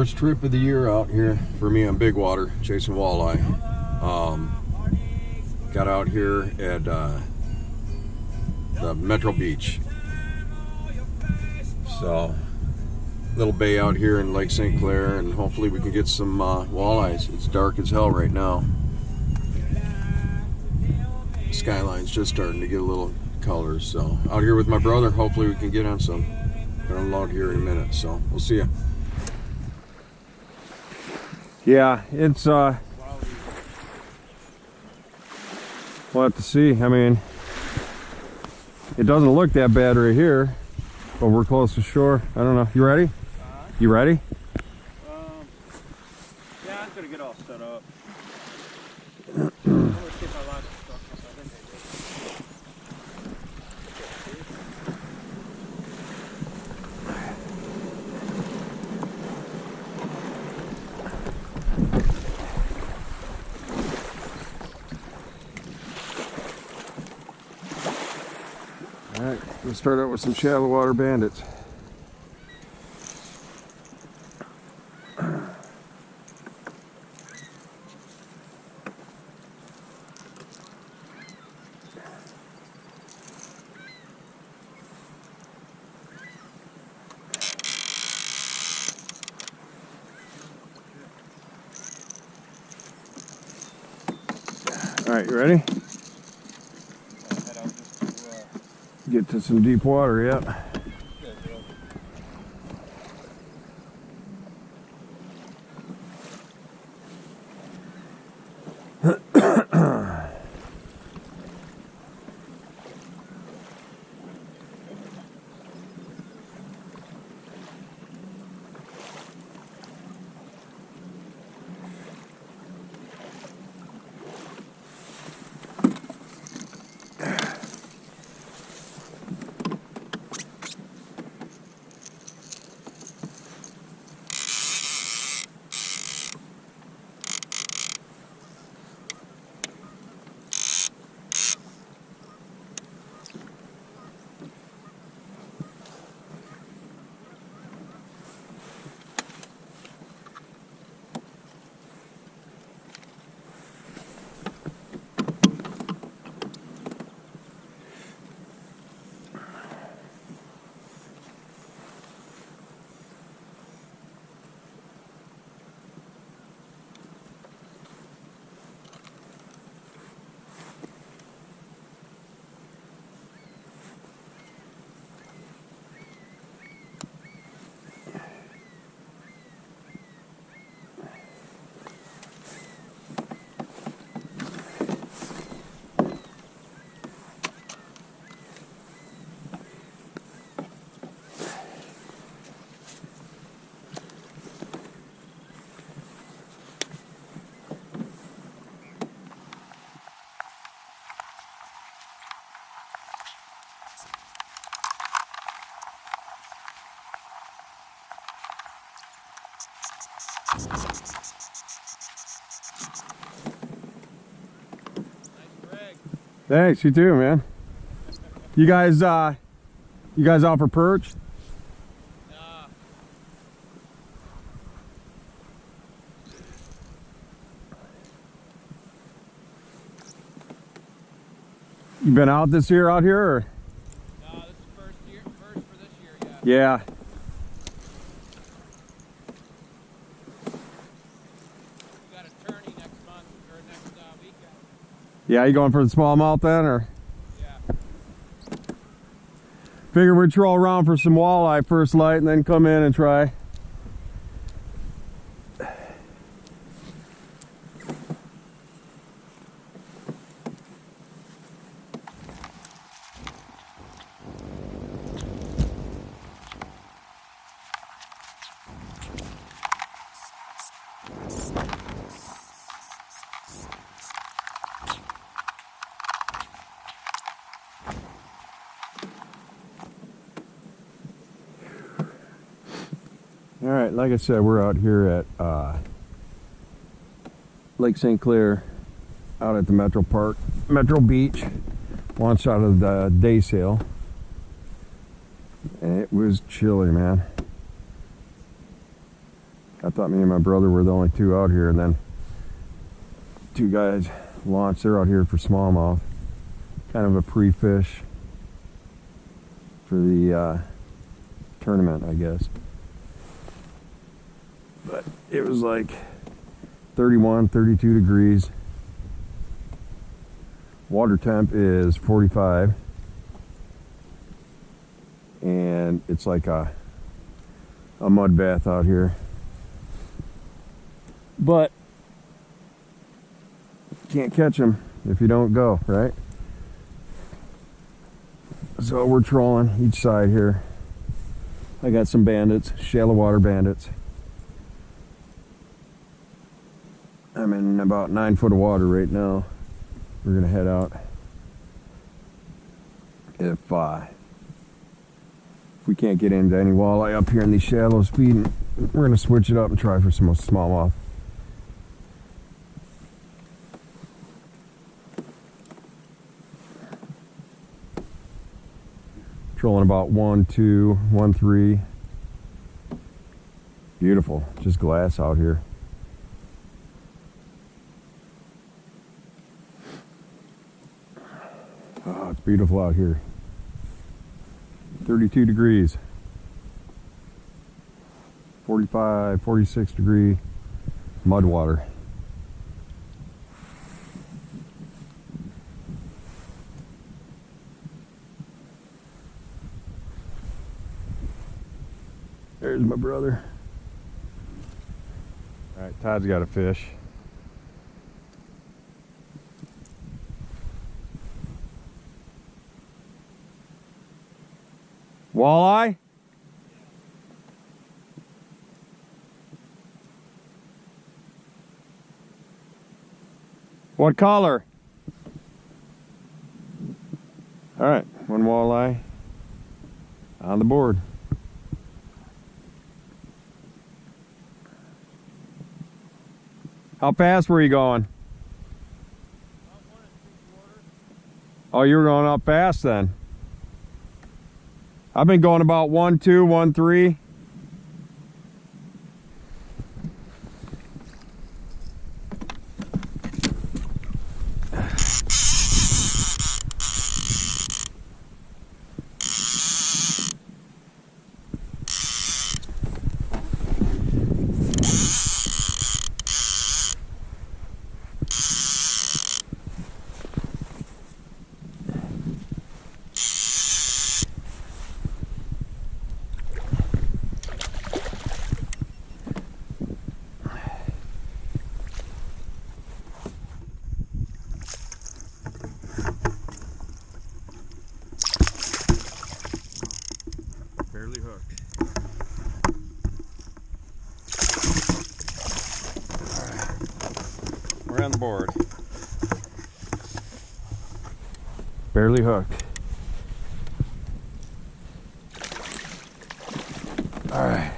First trip of the year out here for me on big water, chasing walleye. Got out here at the Metro Beach. So, little bay out here in Lake St Clair, and hopefully we can get some walleyes. It's dark as hell right now. The skyline's just starting to get a little colors. So, out here with my brother, hopefully we can get on some. Gonna unload here in a minute, so we'll see ya. Yeah, it's we'll have to see. I mean, it doesn't look that bad right here, but we're close to shore. I don't know. You ready? You ready? Yeah, I'm gonna get all set up. Alright, we'll start out with some shallow water bandits. Alright, you ready? Get to some deep water, yep. Thanks, you too, man. You guys out for perch? Nah. You been out this year out here, or? No, this is first for this year, Yeah. Yeah. We got a tourney next month, or next weekend. Yeah, you going for the smallmouth then, or? Yeah. Figure we'd troll around for some walleye first light and then come in and try. All right, like I said, we're out here at Lake St Clair, out at the Metro Beach. Launched out of the day sail, and it was chilly, man. I thought me and my brother were the only two out here, and then two guys launched. They're out here for smallmouth. Kind of a pre-fish for the tournament, I guess. But it was like 31, 32 degrees. Water temp is 45. And it's like a mud bath out here. But can't catch them if you don't go, right? So we're trolling each side here. I got some bandits, shallow water bandits. I'm in about 9 foot of water right now. We're gonna head out. If we can't get into any walleye up here in these shallows feeding, we're gonna switch it up and try for some smallmouth. Trolling about 1, 2, 1, 3. Beautiful, just glass out here. Oh, it's beautiful out here. 32 degrees. 45, 46 degree mud water. There's my brother. All right, Todd's got a fish. Walleye? What color? All right, one walleye on the board. How fast were you going? Oh, you were going up fast then. I've been going about 1, 2, 1, 3. Barely hooked. All right. We're on the board. Barely hooked. All right.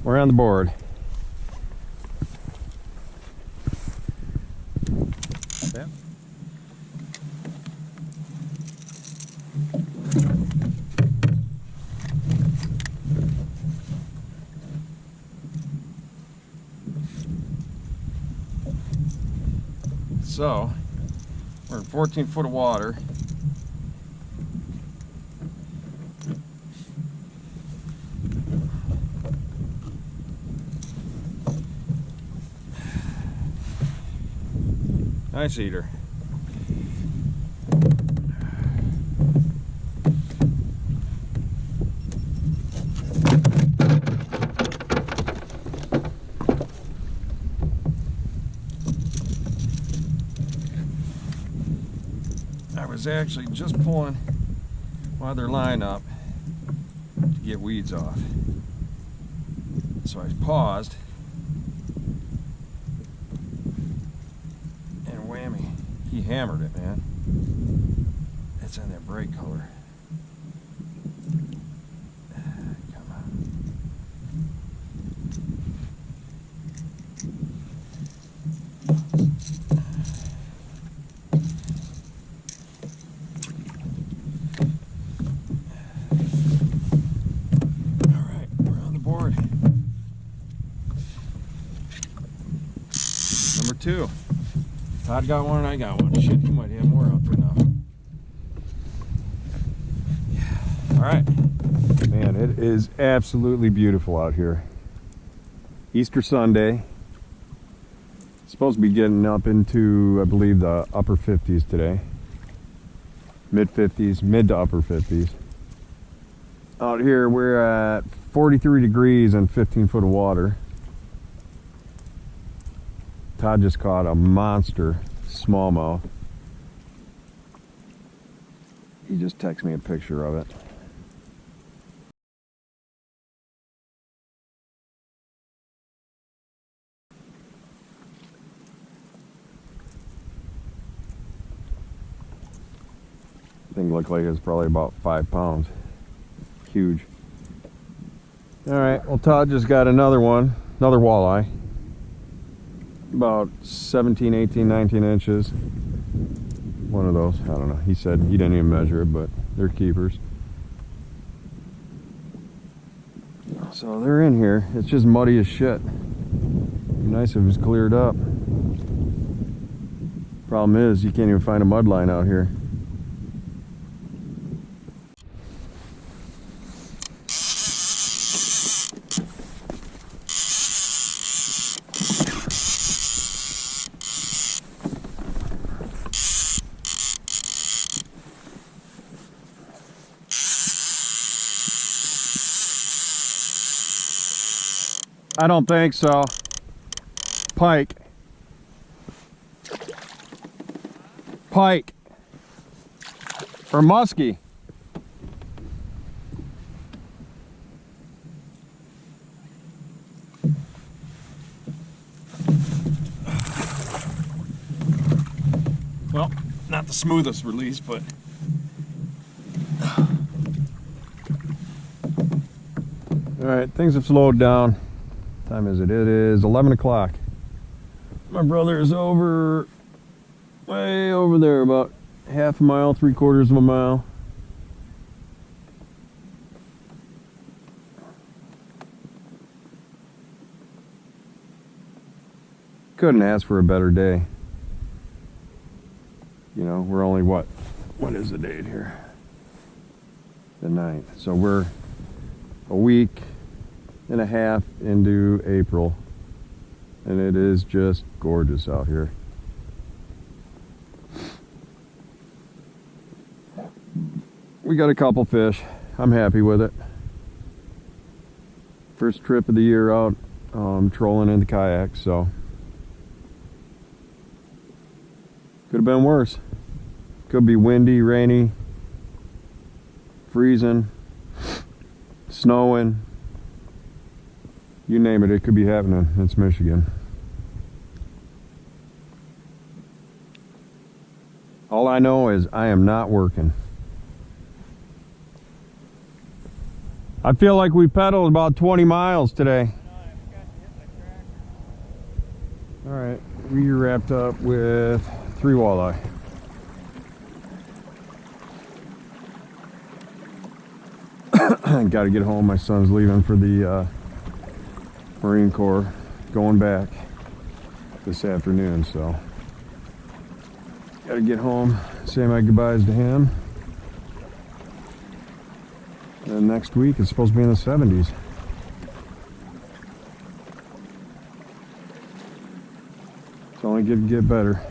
We're on the board. Yeah. So, we're in 14 foot of water. Nice eater. I was actually just pulling one other line up to get weeds off. So I paused, and whammy, he hammered it, man. It's in that bright color. Come on. two. Todd got one and I got one. Shit, he might have more out there now. All right. Man, it is absolutely beautiful out here. Easter Sunday. Supposed to be getting up into, I believe, the upper 50s today. Mid 50s, mid to upper 50s. Out here we're at 43 degrees and 15 foot of water. Todd just caught a monster smallmouth. He just texted me a picture of it. Thing looked like it's probably about 5 pounds. Huge. All right, well, Todd just got another one, another walleye. About 17, 18, 19 inches. One of those, I don't know. He said he didn't even measure it, but they're keepers. So they're in here. It's just muddy as shit. Be nice if it was cleared up. Problem is, you can't even find a mud line out here. I don't think so. Pike. Pike. Or muskie. Well, not the smoothest release, but all right, things have slowed down. Time is it? It is 11 o'clock. My brother is over, way over there, about half a mile, 3/4 of a mile. Couldn't ask for a better day. You know, we're only what is the date here? The 9th. So we're a week and a half into April, and it is just gorgeous out here. We got a couple fish. I'm happy with it. First trip of the year out trolling in the kayaks, so could have been worse. Could be windy, rainy, freezing, snowing. You name it, it could be happening. It's Michigan. All I know is I am not working. I feel like we pedaled about 20 miles today. All right, we wrapped up with 3 walleye. Got to get home. My son's leaving for the Marine Corps, going back this afternoon, so got to get home, say my goodbyes to him. And next week it's supposed to be in the 70s. It's only going to get better.